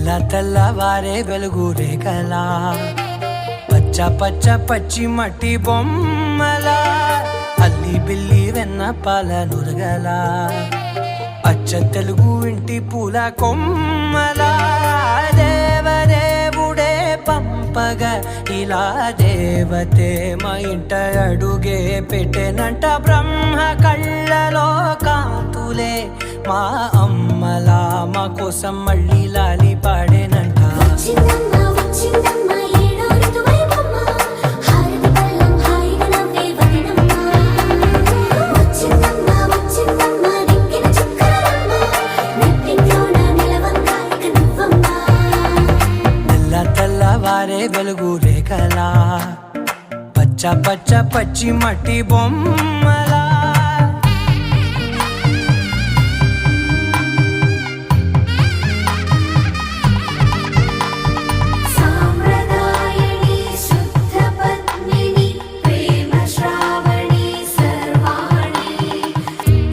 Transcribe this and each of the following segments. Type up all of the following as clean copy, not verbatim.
తెల్ల తెల్లవారే వెలుగు రేఖలా పచ్చ పచ్చ పచ్చి మట్టి బొమ్మలా అల్లి బిల్లి వెన్న పాల నురగలా అచ్చ తెలుగు ఇంటి పూల కొమ్మలా దేవదేవుడే పంపగా ఇలా దేవతే మా ఇంట అడుగే పెట్టెనంట బ్రహ్మ కళ్ళలో కాంతులే మా అమ్మలా మా కోసం మళ్ళీ లాలి పాడేనంట తెల్లవారే వెలుగు రేఖలా పచ్చ పచ్చ పచ్చి మట్టి బొమ్మలా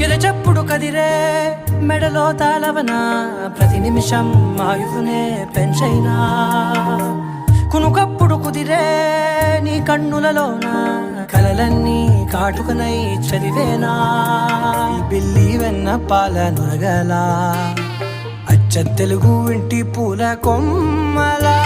ఎదచప్పుడు కదిరే మెడలో తాళవన ప్రతి నిమిషం ఆయుధునే పెంచైనా కునుకప్పుడు కుదిరే నీ కన్నులలోన కలలన్నీ కాటుకనై చదివేనా బిల్లి వెన్న పాల నురగలా అచ్చ తెలుగు ఇంటి పూల కొమ్మలా